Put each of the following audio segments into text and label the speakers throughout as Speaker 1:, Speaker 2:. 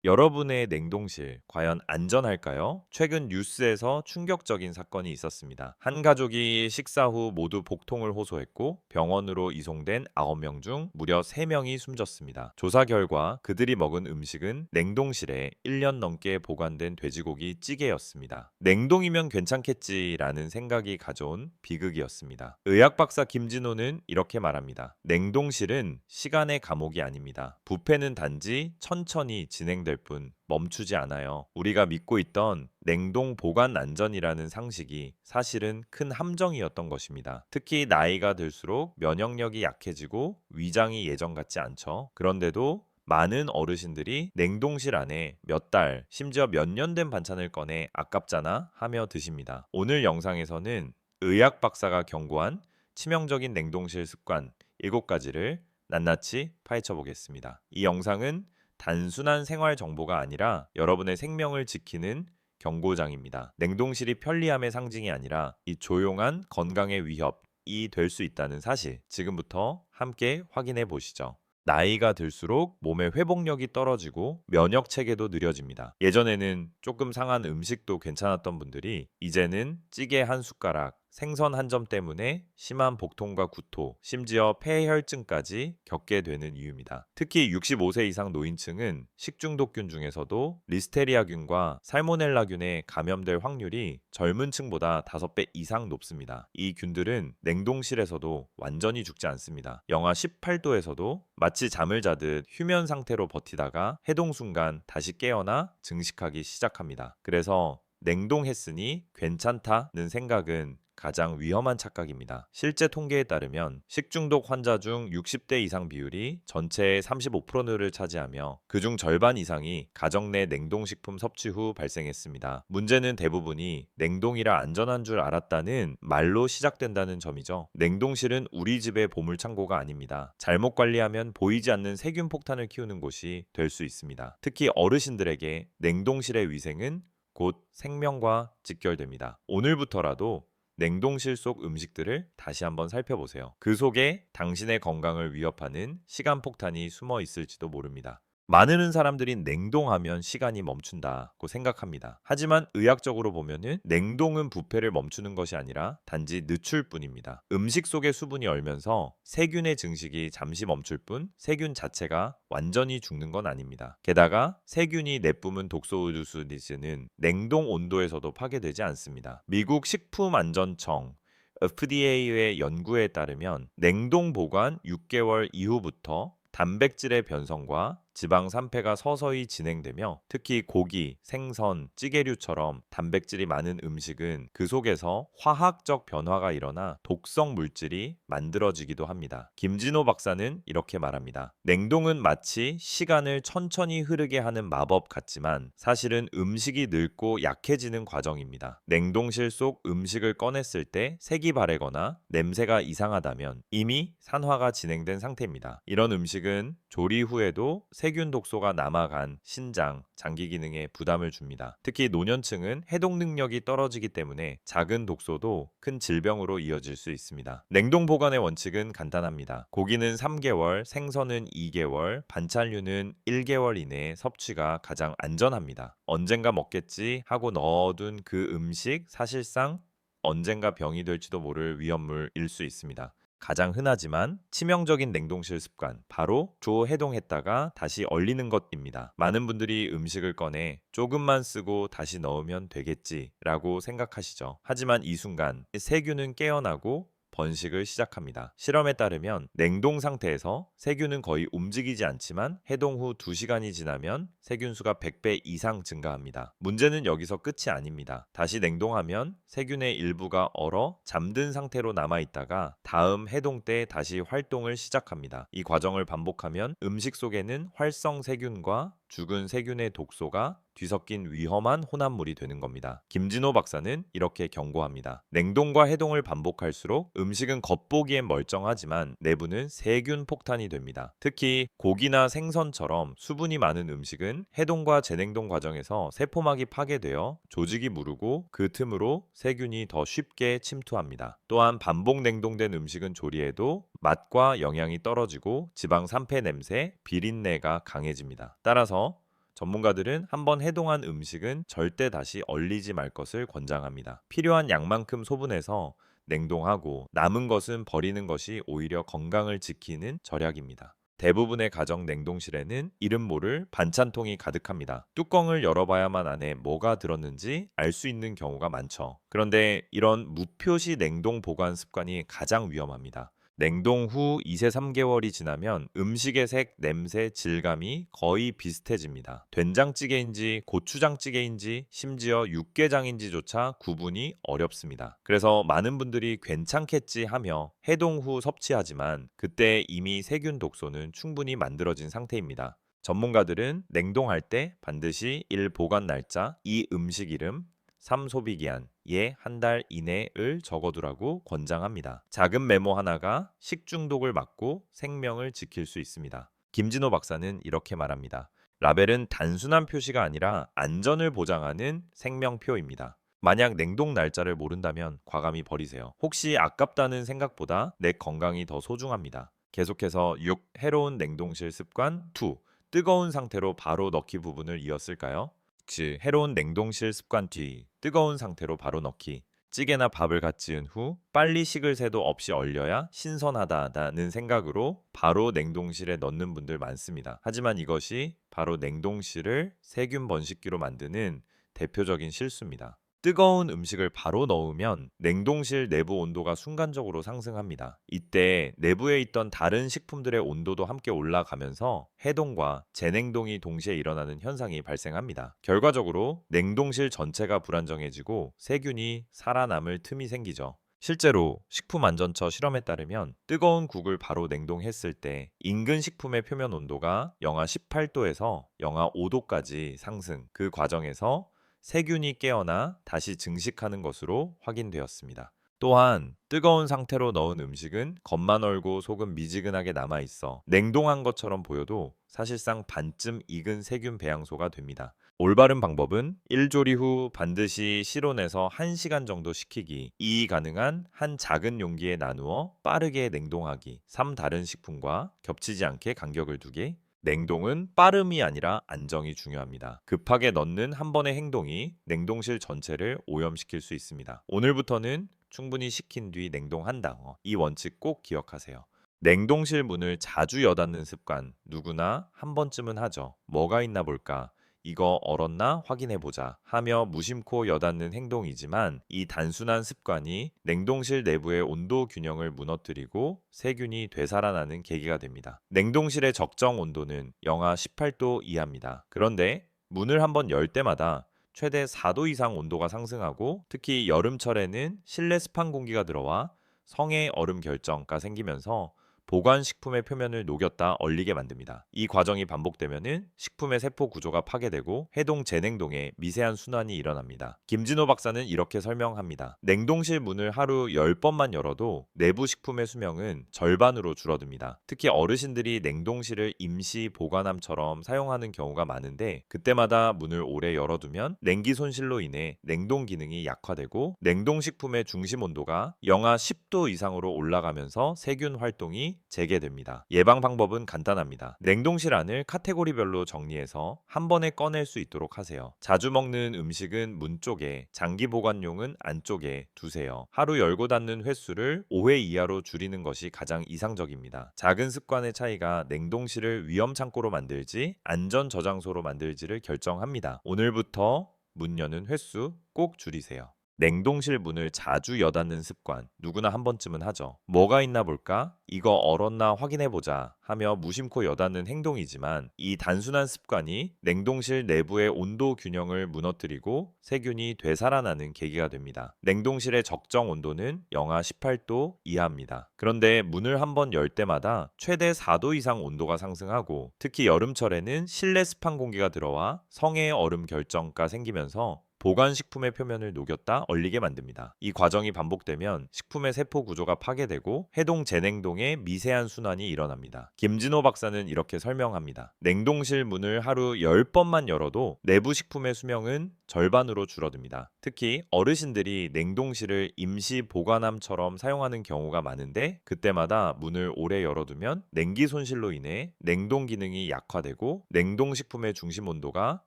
Speaker 1: 여러분의 냉동실 과연 안전할까요? 최근 뉴스에서 충격적인 사건이 있었습니다. 한 가족이 식사 후 모두 복통을 호소했고 병원으로 이송된 9명 중 무려 3명이 숨졌습니다. 조사 결과 그들이 먹은 음식은 냉동실에 1년 넘게 보관된 돼지고기 찌개였습니다. 냉동이면 괜찮겠지라는 생각이 가져온 비극이었습니다. 의학 박사 김진호는 이렇게 말합니다. 냉동실은 시간의 감옥이 아닙니다. 부패는 단지 천천히 진행될 뿐 멈추지 않아요. 우리가 믿고 있던 냉동 보관 안전이라는 상식이 사실은 큰 함정이었던 것입니다. 특히 나이가 들수록 면역력이 약해지고 위장이 예전 같지 않죠. 그런데도 많은 어르신들이 냉동실 안에 몇 달, 심지어 몇 년 된 반찬을 꺼내 아깝잖아 하며 드십니다. 오늘 영상에서는 의학 박사가 경고한 치명적인 냉동실 습관 7가지를 낱낱이 파헤쳐 보겠습니다. 이 영상은 단순한 생활 정보가 아니라 여러분의 생명을 지키는 경고장입니다. 냉동실이 편리함의 상징이 아니라 이 조용한 건강의 위협이 될 수 있다는 사실, 지금부터 함께 확인해 보시죠. 나이가 들수록 몸의 회복력이 떨어지고 면역 체계도 느려집니다. 예전에는 조금 상한 음식도 괜찮았던 분들이 이제는 찌개 한 숟가락, 생선 한 점 때문에 심한 복통과 구토, 심지어 폐혈증까지 겪게 되는 이유입니다. 특히 65세 이상 노인층은 식중독균 중에서도 리스테리아균과 살모넬라균에 감염될 확률이 젊은 층보다 5배 이상 높습니다. 이 균들은 냉동실에서도 완전히 죽지 않습니다. 영하 18도에서도 마치 잠을 자듯 휴면 상태로 버티다가 해동 순간 다시 깨어나 증식하기 시작합니다. 그래서 냉동했으니 괜찮다는 생각은 가장 위험한 착각입니다. 실제 통계에 따르면 식중독 환자 중 60대 이상 비율이 전체의 35%를 차지하며 그중 절반 이상이 가정 내 냉동식품 섭취 후 발생했습니다. 문제는 대부분이 냉동이라 안전한 줄 알았다는 말로 시작된다는 점이죠. 냉동실은 우리 집의 보물창고가 아닙니다. 잘못 관리하면 보이지 않는 세균 폭탄을 키우는 곳이 될 수 있습니다. 특히 어르신들에게 냉동실의 위생은 곧 생명과 직결됩니다. 오늘부터라도 냉동실 속 음식들을 다시 한번 살펴보세요. 그 속에 당신의 건강을 위협하는 시간폭탄이 숨어 있을지도 모릅니다. 많은 사람들이 냉동하면 시간이 멈춘다고 생각합니다. 하지만 의학적으로 보면은 냉동은 부패를 멈추는 것이 아니라 단지 늦출 뿐입니다. 음식 속의 수분이 얼면서 세균의 증식이 잠시 멈출 뿐 세균 자체가 완전히 죽는 건 아닙니다. 게다가 세균이 내뿜은 독소우주스는 냉동 온도에서도 파괴되지 않습니다. 미국 식품안전청 FDA의 연구에 따르면 냉동 보관 6개월 이후부터 단백질의 변성과 지방 산패가 서서히 진행되며 특히 고기, 생선, 찌개류처럼 단백질이 많은 음식은 그 속에서 화학적 변화가 일어나 독성 물질이 만들어지기도 합니다. 김진호 박사는 이렇게 말합니다. 냉동은 마치 시간을 천천히 흐르게 하는 마법 같지만 사실은 음식이 늙고 약해지는 과정입니다. 냉동실 속 음식을 꺼냈을 때 색이 바래거나 냄새가 이상하다면 이미 산화가 진행된 상태입니다. 이런 음식은 조리 후에도 세균 독소가 남아간 신장, 장기 기능에 부담을 줍니다. 특히 노년층은 해독 능력이 떨어지기 때문에 작은 독소도 큰 질병으로 이어질 수 있습니다. 냉동 보관의 원칙은 간단합니다. 고기는 3개월, 생선은 2개월, 반찬류는 1개월 이내에 섭취가 가장 안전합니다. 언젠가 먹겠지 하고 넣어둔 그 음식 사실상 언젠가 병이 될지도 모를 위험물일 수 있습니다. 가장 흔하지만 치명적인 냉동실 습관, 바로 조해동했다가 다시 얼리는 것입니다. 많은 분들이 음식을 꺼내 조금만 쓰고 다시 넣으면 되겠지라고 생각하시죠. 하지만 이 순간 세균은 깨어나고 번식을 시작합니다. 실험에 따르면 냉동 상태에서 세균은 거의 움직이지 않지만 해동 후 2시간이 지나면 세균 수가 100배 이상 증가합니다. 문제는 여기서 끝이 아닙니다. 다시 냉동하면 세균의 일부가 얼어 잠든 상태로 남아 있다가 다음 해동 때 다시 활동을 시작합니다. 이 과정을 반복하면 음식 속에는 활성 세균과 죽은 세균의 독소가 뒤섞인 위험한 혼합물이 되는 겁니다. 김진호 박사는 이렇게 경고합니다. 냉동과 해동을 반복할수록 음식은 겉보기엔 멀쩡하지만 내부는 세균 폭탄이 됩니다. 특히 고기나 생선처럼 수분이 많은 음식은 해동과 재냉동 과정에서 세포막이 파괴되어 조직이 무르고 그 틈으로 세균이 더 쉽게 침투합니다. 또한 반복 냉동된 음식은 조리에도 맛과 영양이 떨어지고 지방 산패 냄새, 비린내가 강해집니다. 따라서 전문가들은 한번 해동한 음식은 절대 다시 얼리지 말 것을 권장합니다. 필요한 양만큼 소분해서 냉동하고 남은 것은 버리는 것이 오히려 건강을 지키는 절약입니다. 대부분의 가정 냉동실에는 이름 모를 반찬통이 가득합니다. 뚜껑을 열어봐야만 안에 뭐가 들었는지 알 수 있는 경우가 많죠. 그런데 이런 무표시 냉동 보관 습관이 가장 위험합니다. 냉동 후 2세 3개월이 지나면 음식의 색, 냄새, 질감이 거의 비슷해집니다. 된장찌개인지 고추장찌개인지 심지어 육개장인지조차 구분이 어렵습니다. 그래서 많은 분들이 괜찮겠지 하며 해동 후 섭취하지만 그때 이미 세균 독소는 충분히 만들어진 상태입니다. 전문가들은 냉동할 때 반드시 1. 보관 날짜, 2. 음식 이름, 3. 소비기한, 예, 한 달 이내를 적어두라고 권장합니다. 작은 메모 하나가 식중독을 막고 생명을 지킬 수 있습니다. 김진호 박사는 이렇게 말합니다. 라벨은 단순한 표시가 아니라 안전을 보장하는 생명표입니다. 만약 냉동 날짜를 모른다면 과감히 버리세요. 혹시 아깝다는 생각보다 내 건강이 더 소중합니다. 계속해서 6. 해로운 냉동실 습관 2. 뜨거운 상태로 바로 넣기 부분을 이었을까요? 즉, 해로운 냉동실 습관 뒤 뜨거운 상태로 바로 넣기. 찌개나 밥을 갓 지은 후 빨리 식을 새도 없이 얼려야 신선하다는 생각으로 바로 냉동실에 넣는 분들 많습니다. 하지만 이것이 바로 냉동실을 세균 번식기로 만드는 대표적인 실수입니다. 뜨거운 음식을 바로 넣으면 냉동실 내부 온도가 순간적으로 상승합니다. 이때 내부에 있던 다른 식품들의 온도도 함께 올라가면서 해동과 재냉동이 동시에 일어나는 현상이 발생합니다. 결과적으로 냉동실 전체가 불안정해지고 세균이 살아남을 틈이 생기죠. 실제로 식품안전처 실험에 따르면 뜨거운 국을 바로 냉동했을 때 인근 식품의 표면 온도가 영하 18도에서 영하 5도까지 상승, 그 과정에서 세균이 깨어나 다시 증식하는 것으로 확인되었습니다. 또한 뜨거운 상태로 넣은 음식은 겉만 얼고 속은 미지근하게 남아있어 냉동한 것처럼 보여도 사실상 반쯤 익은 세균 배양소가 됩니다. 올바른 방법은 1조리 후 반드시 실온에서 1시간 정도 식히기, 2 가능한 한 작은 용기에 나누어 빠르게 냉동하기, 3 다른 식품과 겹치지 않게 간격을 두기. 냉동은 빠름이 아니라 안정이 중요합니다. 급하게 넣는 한 번의 행동이 냉동실 전체를 오염시킬 수 있습니다. 오늘부터는 충분히 식힌 뒤 냉동한다. 이 원칙 꼭 기억하세요. 냉동실 문을 자주 여닫는 습관 누구나 한 번쯤은 하죠. 뭐가 있나 볼까? 이거 얼었나 확인해 보자 하며 무심코 여닫는 행동이지만 이 단순한 습관이 냉동실 내부의 온도 균형을 무너뜨리고 세균이 되살아나는 계기가 됩니다. 냉동실의 적정 온도는 영하 18도 이하입니다. 그런데 문을 한번 열 때마다 최대 4도 이상 온도가 상승하고 특히 여름철에는 실내 습한 공기가 들어와 성해 얼음 결정가 생기면서 보관식품의 표면을 녹였다 얼리게 만듭니다. 이 과정이 반복되면 식품의 세포 구조가 파괴되고 해동 재냉동의 미세한 순환이 일어납니다. 김진호 박사는 이렇게 설명합니다. 냉동실 문을 하루 10번만 열어도 내부 식품의 수명은 절반으로 줄어듭니다. 특히 어르신들이 냉동실을 임시 보관함처럼 사용하는 경우가 많은데 그때마다 문을 오래 열어두면 냉기 손실로 인해 냉동 기능이 약화되고 냉동식품의 중심 온도가 영하 10도 이상으로 올라가면서 세균 활동이 재개됩니다. 예방 방법은 간단합니다. 냉동실 안을 카테고리별로 정리해서 한 번에 꺼낼 수 있도록 하세요. 자주 먹는 음식은 문 쪽에, 장기 보관용은 안쪽에 두세요. 하루 열고 닫는 횟수를 5회 이하로 줄이는 것이 가장 이상적입니다. 작은 습관의 차이가 냉동실을 위험 창고로 만들지 안전 저장소로 만들지를 결정합니다. 오늘부터 문 여는 횟수 꼭 줄이세요. 냉동실 문을 자주 여닫는 습관 누구나 한 번쯤은 하죠. 뭐가 있나 볼까? 이거 얼었나 확인해 보자 하며 무심코 여닫는 행동이지만 이 단순한 습관이 냉동실 내부의 온도 균형을 무너뜨리고 세균이 되살아나는 계기가 됩니다. 냉동실의 적정 온도는 영하 18도 이하입니다. 그런데 문을 한번 열 때마다 최대 4도 이상 온도가 상승하고 특히 여름철에는 실내 습한 공기가 들어와 성해 얼음 결정가 생기면서 보관식품의 표면을 녹였다 얼리게 만듭니다. 이 과정이 반복되면 식품의 세포 구조가 파괴되고 해동 재냉동의 미세한 순환이 일어납니다. 김진호 박사는 이렇게 설명합니다. 냉동실 문을 하루 10번만 열어도 내부 식품의 수명은 절반으로 줄어듭니다. 특히 어르신들이 냉동실을 임시 보관함처럼 사용하는 경우가 많은데 그때마다 문을 오래 열어두면 냉기 손실로 인해 냉동 기능이 약화되고 냉동식품의 중심 온도가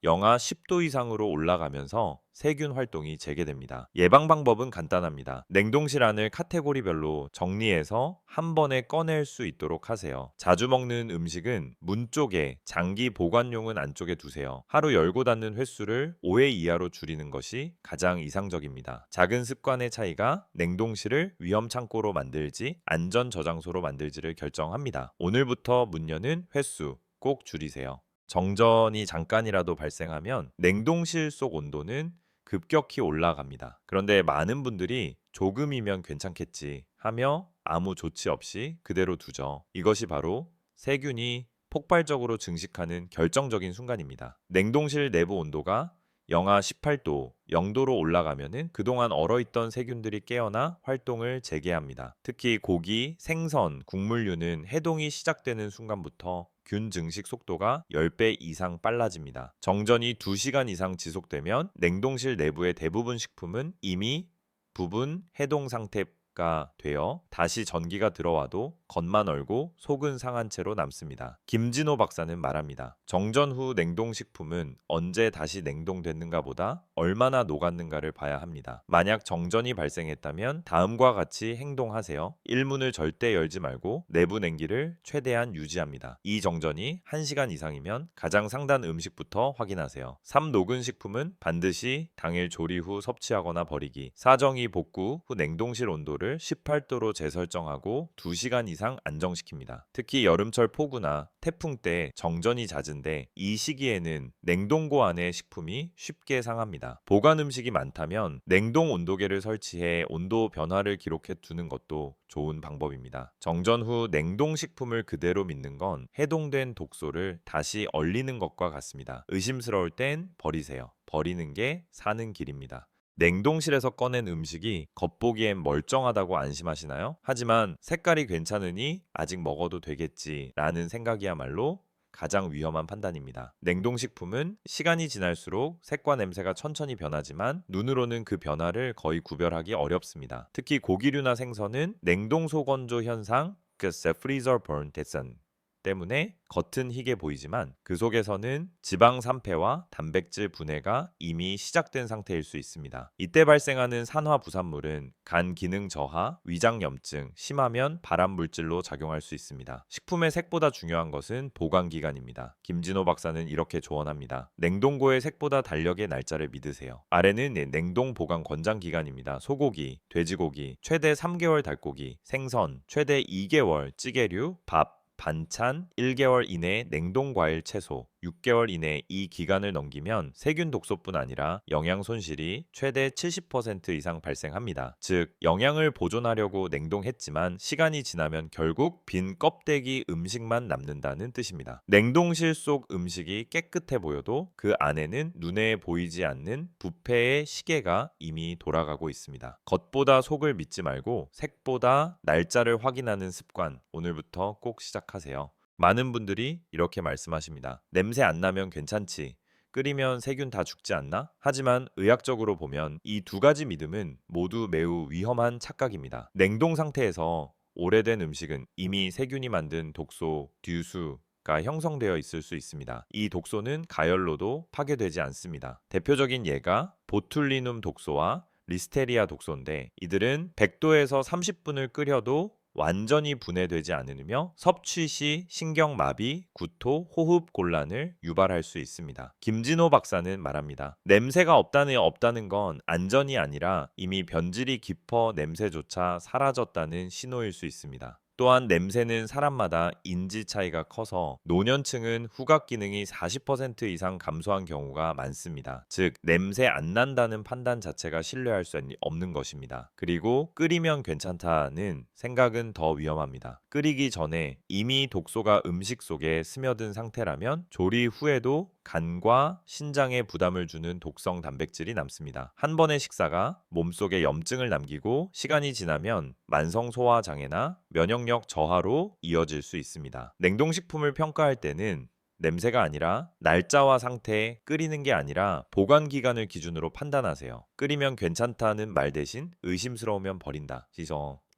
Speaker 1: 영하 10도 이상으로 올라가면서 세균 활동이 재개됩니다. 예방 방법은 간단합니다. 냉동실 안을 카테고리별로 정리해서 한 번에 꺼낼 수 있도록 하세요. 자주 먹는 음식은 문 쪽에, 장기 보관용은 안쪽에 두세요. 하루 열고 닫는 횟수를 5회 이하로 줄이는 것이 가장 이상적입니다. 작은 습관의 차이가 냉동실을 위험 창고로 만들지 안전 저장소로 만들지를 결정합니다. 오늘부터 문 여는 횟수 꼭 줄이세요. 정전이 잠깐이라도 발생하면 냉동실 속 온도는 급격히 올라갑니다. 그런데 많은 분들이 조금이면 괜찮겠지 하며 아무 조치 없이 그대로 두죠. 이것이 바로 세균이 폭발적으로 증식하는 결정적인 순간입니다. 냉동실 내부 온도가 영하 18도, 0도로 올라가면은 그동안 얼어있던 세균들이 깨어나 활동을 재개합니다. 특히 고기, 생선, 곡물류는 해동이 시작되는 순간부터 균 증식 속도가 10배 이상 빨라집니다. 정전이 2시간 이상 지속되면 냉동실 내부의 대부분 식품은 이미 부분 해동 상태가 되어 다시 전기가 들어와도 겉만 얼고 속은 상한 채로 남습니다. 김진호 박사는 말합니다. 정전 후 냉동식품은 언제 다시 냉동됐는가 보다 얼마나 녹았는가를 봐야 합니다. 만약 정전이 발생했다면 다음과 같이 행동하세요. 1문을 절대 열지 말고 내부 냉기를 최대한 유지합니다. 이 정전이 1시간 이상이면 가장 상단 음식부터 확인하세요. 3. 녹은 식품은 반드시 당일 조리 후 섭취하거나 버리기. 4. 정의 복구 후 냉동실 온도를 18도로 재설정하고 2시간 이상 안정시킵니다. 특히 여름철 폭우나 태풍 때 정전이 잦은데 이 시기에는 냉동고 안의 식품이 쉽게 상합니다. 보관 음식이 많다면 냉동 온도계를 설치해 온도 변화를 기록해 두는 것도 좋은 방법입니다. 정전 후 냉동식품을 그대로 믿는 건 해동된 독소를 다시 얼리는 것과 같습니다. 의심스러울 땐 버리세요. 버리는 게 사는 길입니다. 냉동실에서 꺼낸 음식이 겉보기엔 멀쩡하다고 안심하시나요? 하지만 색깔이 괜찮으니 아직 먹어도 되겠지라는 생각이야말로 가장 위험한 판단입니다. 냉동식품은 시간이 지날수록 색과 냄새가 천천히 변하지만 눈으로는 그 변화를 거의 구별하기 어렵습니다. 특히 고기류나 생선은 냉동 소건조 현상, 그 freezer burn 대선 때문에 겉은 희게 보이지만 그 속에서는 지방 산패와 단백질 분해가 이미 시작된 상태일 수 있습니다. 이때 발생하는 산화 부산물은 간 기능 저하, 위장 염증, 심하면 발암 물질로 작용할 수 있습니다. 식품의 색보다 중요한 것은 보관 기간입니다. 김진호 박사는 이렇게 조언합니다. 냉동고의 색보다 달력의 날짜를 믿으세요. 아래는 냉동 보관 권장 기간입니다. 소고기, 돼지고기, 최대 3개월 닭고기, 생선, 최대 2개월 찌개류, 밥, 반찬 1개월 이내 냉동 과일 채소 6개월 이내 이 기간을 넘기면 세균 독소뿐 아니라 영양 손실이 최대 70% 이상 발생합니다. 즉 영양을 보존하려고 냉동했지만 시간이 지나면 결국 빈 껍데기 음식만 남는다는 뜻입니다. 냉동실 속 음식이 깨끗해 보여도 그 안에는 눈에 보이지 않는 부패의 시계가 이미 돌아가고 있습니다. 겉보다 속을 믿지 말고 색보다 날짜를 확인하는 습관 오늘부터 꼭 시작하세요. 많은 분들이 이렇게 말씀하십니다. 냄새 안 나면 괜찮지. 끓이면 세균 다 죽지 않나? 하지만 의학적으로 보면 이 두 가지 믿음은 모두 매우 위험한 착각입니다. 냉동 상태에서 오래된 음식은 이미 세균이 만든 독소, 듀수가 형성되어 있을 수 있습니다. 이 독소는 가열로도 파괴되지 않습니다. 대표적인 예가 보툴리눔 독소와 리스테리아 독소인데 이들은 100도에서 30분을 끓여도 완전히 분해되지 않으며 섭취 시 신경마비, 구토, 호흡 곤란을 유발할 수 있습니다. 김진호 박사는 말합니다. 냄새가 없다는 건 안전이 아니라 이미 변질이 깊어 냄새조차 사라졌다는 신호일 수 있습니다. 또한 냄새는 사람마다 인지 차이가 커서 노년층은 후각 기능이 40% 이상 감소한 경우가 많습니다. 즉 냄새 안 난다는 판단 자체가 신뢰할 수 없는 것입니다. 그리고 끓이면 괜찮다는 생각은 더 위험합니다. 끓이기 전에 이미 독소가 음식 속에 스며든 상태라면 조리 후에도 간과 신장에 부담을 주는 독성 단백질이 남습니다. 한 번의 식사가 몸속에 염증을 남기고 시간이 지나면 만성 소화 장애나 면역력 저하로 이어질 수 있습니다. 냉동식품을 평가할 때는 냄새가 아니라 날짜와 상태, 끓이는 게 아니라 보관 기간을 기준으로 판단하세요. 끓이면 괜찮다는 말 대신 의심스러우면 버린다.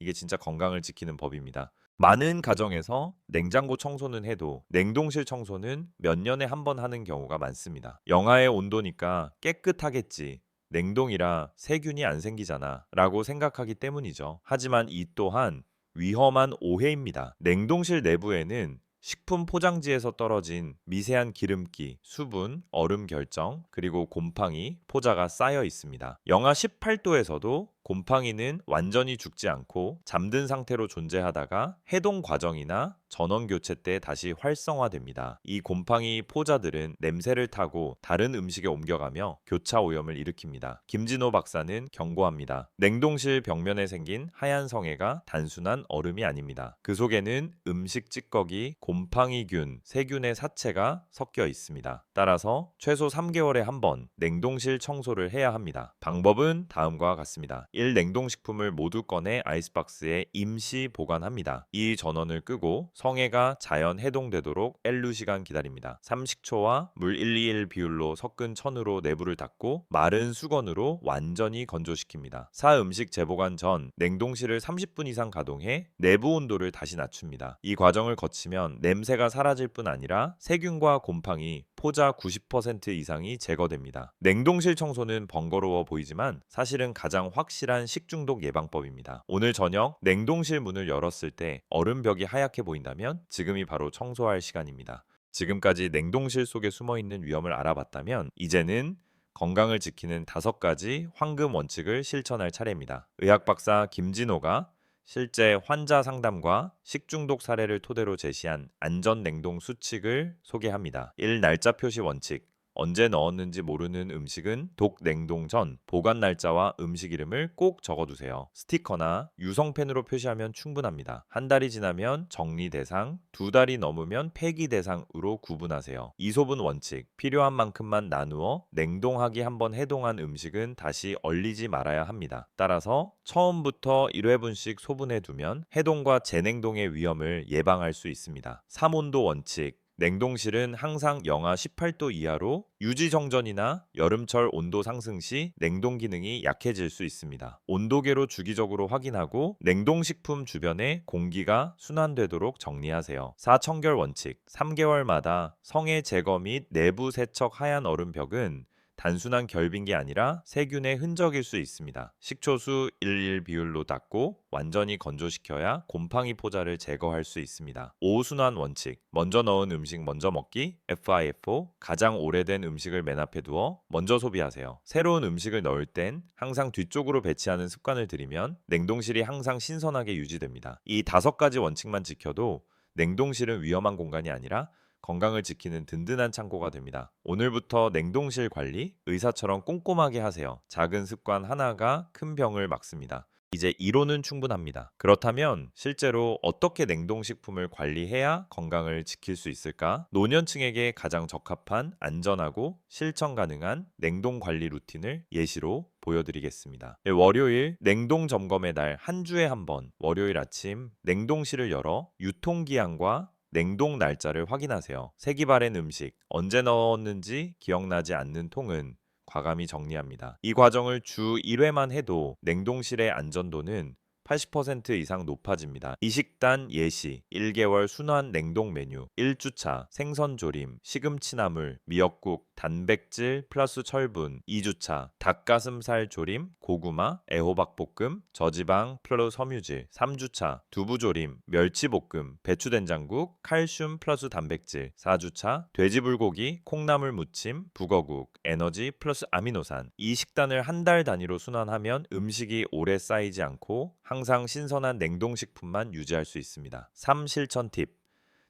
Speaker 1: 이게 진짜 건강을 지키는 법입니다. 많은 가정에서 냉장고 청소는 해도 냉동실 청소는 몇 년에 한 번 하는 경우가 많습니다. 영하의 온도니까 깨끗하겠지. 냉동이라 세균이 안 생기잖아. 라고 생각하기 때문이죠. 하지만 이 또한 위험한 오해입니다. 냉동실 내부에는 식품 포장지에서 떨어진 미세한 기름기, 수분, 얼음 결정, 그리고 곰팡이, 포자가 쌓여 있습니다. 영하 18도에서도 곰팡이는 완전히 죽지 않고 잠든 상태로 존재하다가 해동 과정이나 전원 교체 때 다시 활성화됩니다. 이 곰팡이 포자들은 냄새를 타고 다른 음식에 옮겨가며 교차 오염을 일으킵니다. 김진호 박사는 경고합니다. 냉동실 벽면에 생긴 하얀 성에가 단순한 얼음이 아닙니다. 그 속에는 음식 찌꺼기, 곰팡이균, 세균의 사체가 섞여 있습니다. 따라서 최소 3개월에 한 번 냉동실 청소를 해야 합니다. 방법은 다음과 같습니다. 1. 냉동식품을 모두 꺼내 아이스박스에 임시 보관합니다. 2. 전원을 끄고 성에가 자연 해동되도록 엘루 시간 기다립니다. 3. 식초와 물 1:1 비율로 섞은 천으로 내부를 닫고 마른 수건으로 완전히 건조시킵니다. 4. 음식 재보관 전 냉동실을 30분 이상 가동해 내부 온도를 다시 낮춥니다. 이 과정을 거치면 냄새가 사라질 뿐 아니라 세균과 곰팡이, 포자 90% 이상이 제거됩니다. 냉동실 청소는 번거로워 보이지만 사실은 가장 확실한 식중독 예방법입니다. 오늘 저녁 냉동실 문을 열었을 때 얼음벽이 하얗게 보인다면 지금이 바로 청소할 시간입니다. 지금까지 냉동실 속에 숨어있는 위험을 알아봤다면 이제는 건강을 지키는 5가지 황금 원칙을 실천할 차례입니다. 의학 박사 김진호가 실제 환자 상담과 식중독 사례를 토대로 제시한 안전 냉동 수칙을 소개합니다. 1. 날짜 표시 원칙. 언제 넣었는지 모르는 음식은 독 냉동 전 보관 날짜와 음식 이름을 꼭 적어두세요. 스티커나 유성펜으로 표시하면 충분합니다. 한 달이 지나면 정리 대상, 2달이 넘으면 폐기 대상으로 구분하세요. 이소분 원칙. 필요한 만큼만 나누어 냉동하기 한번 해동한 음식은 다시 얼리지 말아야 합니다. 따라서 처음부터 1회분씩 소분해 두면 해동과 재냉동의 위험을 예방할 수 있습니다. 3온도 원칙. 냉동실은 항상 영하 18도 이하로 유지정전이나 여름철 온도 상승 시 냉동 기능이 약해질 수 있습니다. 온도계로 주기적으로 확인하고 냉동식품 주변에 공기가 순환되도록 정리하세요. 4. 청결 원칙. 3개월마다 성의 제거 및 내부 세척 하얀 얼음벽은 단순한 결빙이 아니라 세균의 흔적일 수 있습니다. 식초수 1:1 비율로 닦고 완전히 건조시켜야 곰팡이 포자를 제거할 수 있습니다. 5. 순환 원칙. 먼저 넣은 음식 먼저 먹기 FIFO. 가장 오래된 음식을 맨 앞에 두어 먼저 소비하세요. 새로운 음식을 넣을 땐 항상 뒤쪽으로 배치하는 습관을 들이면 냉동실이 항상 신선하게 유지됩니다. 이 5가지 원칙만 지켜도 냉동실은 위험한 공간이 아니라 건강을 지키는 든든한 창고가 됩니다. 오늘부터 냉동실 관리 의사처럼 꼼꼼하게 하세요. 작은 습관 하나가 큰 병을 막습니다. 이제 이론은 충분합니다. 그렇다면 실제로 어떻게 냉동식품을 관리해야 건강을 지킬 수 있을까? 노년층에게 가장 적합한 안전하고 실천 가능한 냉동 관리 루틴을 예시로 보여드리겠습니다. 월요일 냉동 점검의 날 한 주에 한 번 월요일 아침 냉동실을 열어 유통기한과 냉동 날짜를 확인하세요. 색이 바랜 음식, 언제 넣었는지 기억나지 않는 통은 과감히 정리합니다. 이 과정을 주 1회만 해도 냉동실의 안전도는 80% 이상 높아집니다. 이식단 예시, 1개월 순환 냉동 메뉴, 1주차 생선조림, 시금치나물, 미역국, 단백질 플러스 철분, 2주차 닭가슴살 조림, 고구마, 애호박볶음, 저지방 플러스 섬유질, 3주차 두부조림, 멸치볶음, 배추된장국, 칼슘 플러스 단백질, 4주차 돼지불고기, 콩나물 무침, 북어국, 에너지 플러스 아미노산. 이 식단을 한 달 단위로 순환하면 음식이 오래 쌓이지 않고 항상 신선한 냉동식품만 유지할 수 있습니다. 3. 실천 팁.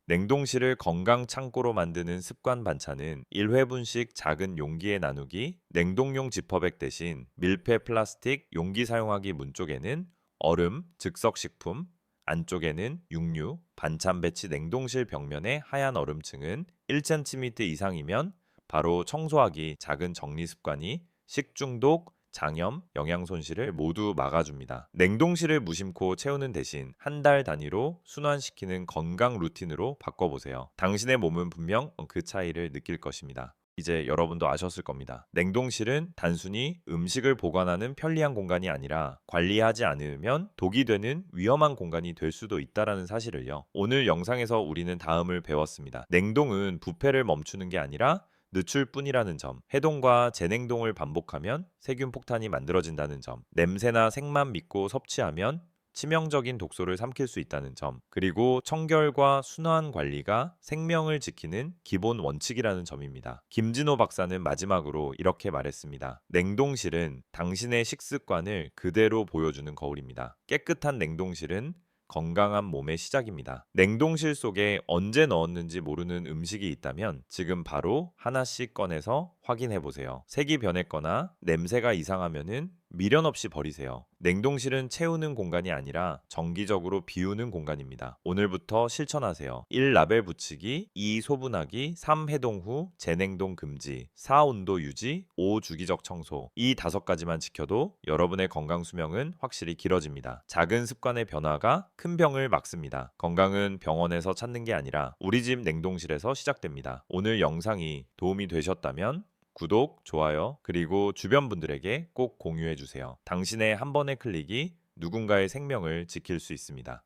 Speaker 1: 냉동실을 건강 창고로 만드는 습관 반찬은 1회분씩 작은 용기에 나누기, 냉동용 지퍼백 대신 밀폐 플라스틱 용기 사용하기 문 쪽에는 얼음, 즉석식품, 안쪽에는 육류, 반찬 배치 냉동실 벽면의 하얀 얼음층은 1cm 이상이면 바로 청소하기 작은 정리 습관이 식중독, 장염, 영양 손실을 모두 막아줍니다. 냉동실을 무심코 채우는 대신 한 달 단위로 순환시키는 건강 루틴으로 바꿔보세요. 당신의 몸은 분명 그 차이를 느낄 것입니다. 이제 여러분도 아셨을 겁니다. 냉동실은 단순히 음식을 보관하는 편리한 공간이 아니라 관리하지 않으면 독이 되는 위험한 공간이 될 수도 있다는 사실을요. 오늘 영상에서 우리는 다음을 배웠습니다. 냉동은 부패를 멈추는 게 아니라 늦출뿐이라는 점, 해동과 재냉동을 반복하면 세균 폭탄이 만들어진다는 점, 냄새나 색만 믿고 섭취하면 치명적인 독소를 삼킬 수 있다는 점, 그리고 청결과 순환 관리가 생명을 지키는 기본 원칙이라는 점입니다. 김진호 박사는 마지막으로 이렇게 말했습니다. 냉동실은 당신의 식습관을 그대로 보여주는 거울입니다. 깨끗한 냉동실은 건강한 몸의 시작입니다. 냉동실 속에 언제 넣었는지 모르는 음식이 있다면 지금 바로 하나씩 꺼내서 확인해 보세요. 색이 변했거나 냄새가 이상하면은 미련 없이 버리세요. 냉동실은 채우는 공간이 아니라 정기적으로 비우는 공간입니다. 오늘부터 실천하세요. 1. 라벨 붙이기, 2. 소분하기, 3. 해동 후 재냉동 금지, 4. 온도 유지, 5. 주기적 청소. 이 5가지만 지켜도 여러분의 건강 수명은 확실히 길어집니다. 작은 습관의 변화가 큰 병을 막습니다. 건강은 병원에서 찾는 게 아니라 우리 집 냉동실에서 시작됩니다. 오늘 영상이 도움이 되셨다면 구독, 좋아요, 그리고 주변 분들에게 꼭 공유해 주세요. 당신의 한 번의 클릭이 누군가의 생명을 지킬 수 있습니다.